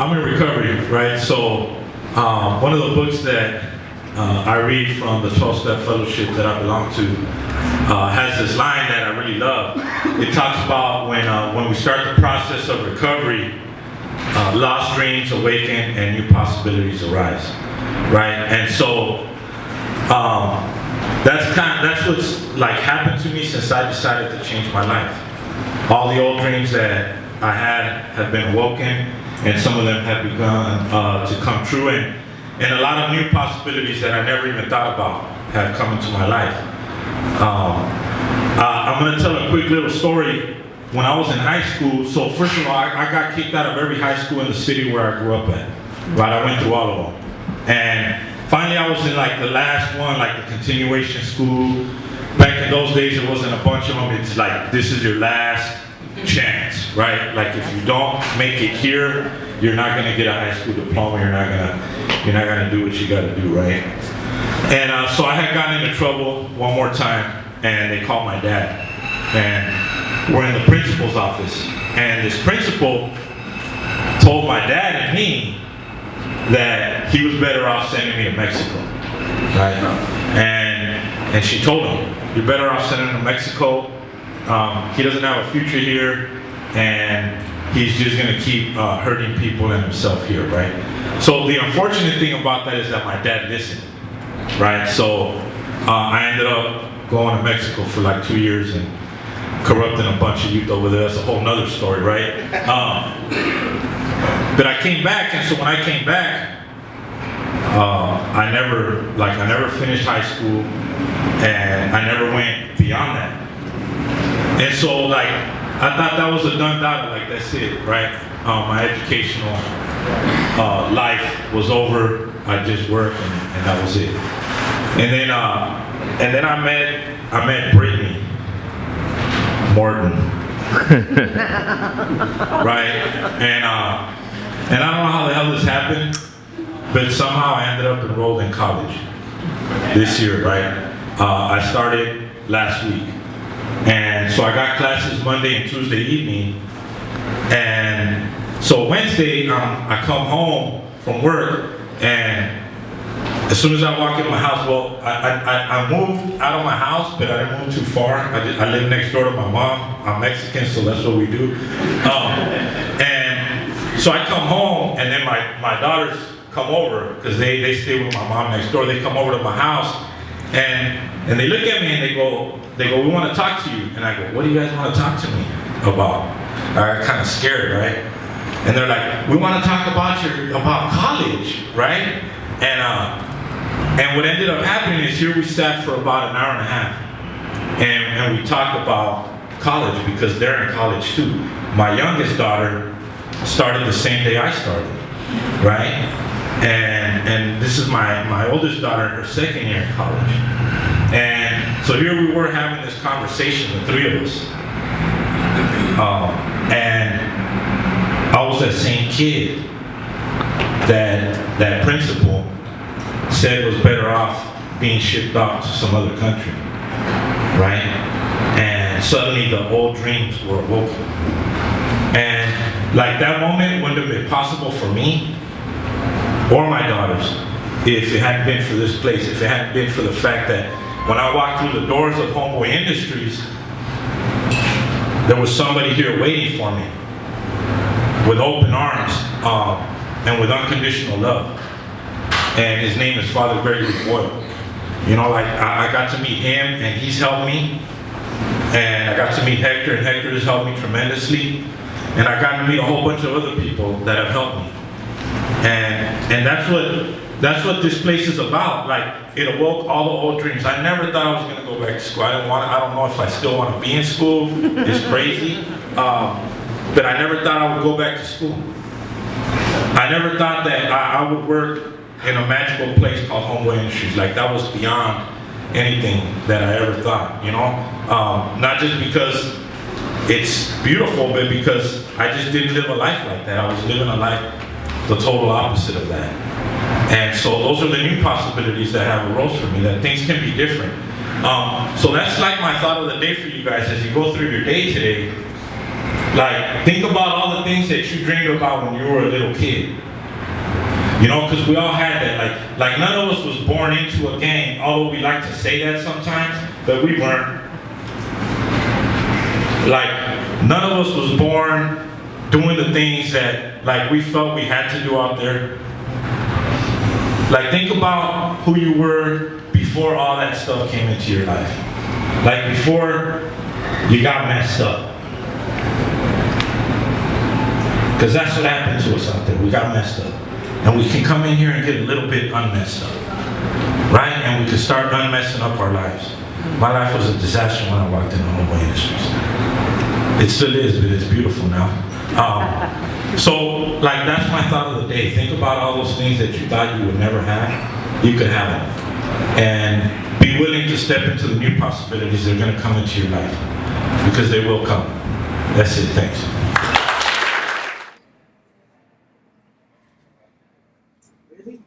I'm in recovery, right? So one of the books that I read from the 12-step fellowship that I belong to has this line that I really love. It talks about when we start the process of recovery, lost dreams awaken and new possibilities arise, right? And so that's what's like happened to me since I decided to change my life. All the old dreams that I had have been awoken, and some of them have begun to come true, and a lot of new possibilities that I never even thought about have come into my life. I'm going to tell a quick little story. When I was in high school, so first of all, I got kicked out of every high school in the city where I grew up at. Right, I went through all of them. And finally I was in like the last one, like the continuation school. Back in those days, it wasn't a bunch of them. It's like, this is your last chance, right? Like if you don't make it here, you're not gonna get a high school diploma. You're not gonna do what you gotta do, right? And so I had gotten into trouble one more time, and they called my dad. And we're in the principal's office, and this principal told my dad and me that he was better off sending me to Mexico, right? And she told him, you're better off sending him to Mexico. He doesn't have a future here, and he's just gonna keep hurting people and himself here, right? So the unfortunate thing about that is that my dad listened, right? So I ended up going to Mexico for like 2 years and corrupting a bunch of youth over there. That's a whole nother story, right? But I came back, and so when I came back, I never finished high school, and I never went beyond that. And so like, I thought that was a done deal, like that's it, right? My educational life was over. I just worked, and that was it. And then I met Brittany Morton, right? And I don't know how the hell this happened, but somehow I ended up enrolled in college this year, right? I started last week. And so I got classes Monday and Tuesday evening. And so Wednesday, I come home from work, and as soon as I walk in my house, well, I moved out of my house, but I didn't move too far. I live next door to my mom. I'm Mexican, so that's what we do. And so I come home, and then my daughters come over, because they stay with my mom next door. They come over to my house, and they look at me and they go, we want to talk to you. And I go, what do you guys want to talk to me about? I got kind of scared, right? And they're like, we want to talk about college, right? And what ended up happening is here we sat for about an hour and a half, and we talked about college, because they're in college too. My youngest daughter started the same day I started, right? And this is my oldest daughter in her second year in college. And so here we were having this conversation, the three of us. And I was that same kid that principal said was better off being shipped off to some other country, right? And suddenly the old dreams were awoken. And like that moment wouldn't have been possible for me or my daughters if it hadn't been for this place, if it hadn't been for the fact that when I walked through the doors of Homeboy Industries, there was somebody here waiting for me with open arms and with unconditional love. And his name is Father Gregory Boyle. You know, like I got to meet him, and he's helped me. And I got to meet Hector, and Hector has helped me tremendously. And I got to meet a whole bunch of other people that have helped me. And that's what this place is about. Like, it awoke all the old dreams. I never thought I was gonna go back to school. I don't know if I still want to be in school. It's crazy. But I never thought I would go back to school. I never thought that I would work in a magical place called Homeboy Industries. Like, that was beyond anything that I ever thought, you know? Not just because it's beautiful, but because I just didn't live a life like that. I was living a life the total opposite of that. And so those are the new possibilities that have arose for me, that things can be different. So that's like my thought of the day for you guys as you go through your day today. Like, think about all the things that you dreamed about when you were a little kid. You know, because we all had that. Like none of us was born into a gang, although we like to say that sometimes, but we weren't. Like, none of us was born doing the things that, like, we felt we had to do out there. Like, think about who you were before all that stuff came into your life. Like, before you got messed up. Because that's what happened to us out there. We got messed up. And we can come in here and get a little bit unmessed up. Right? And we can start unmessing up our lives. My life was a disaster when I walked into Homeboy Industries. It still is, but it's beautiful now. So, like, that's my thought of the day. Think about all those things that you thought you would never have. You could have them. And be willing to step into the new possibilities that are going to come into your life. Because they will come. That's it. Thanks. Really?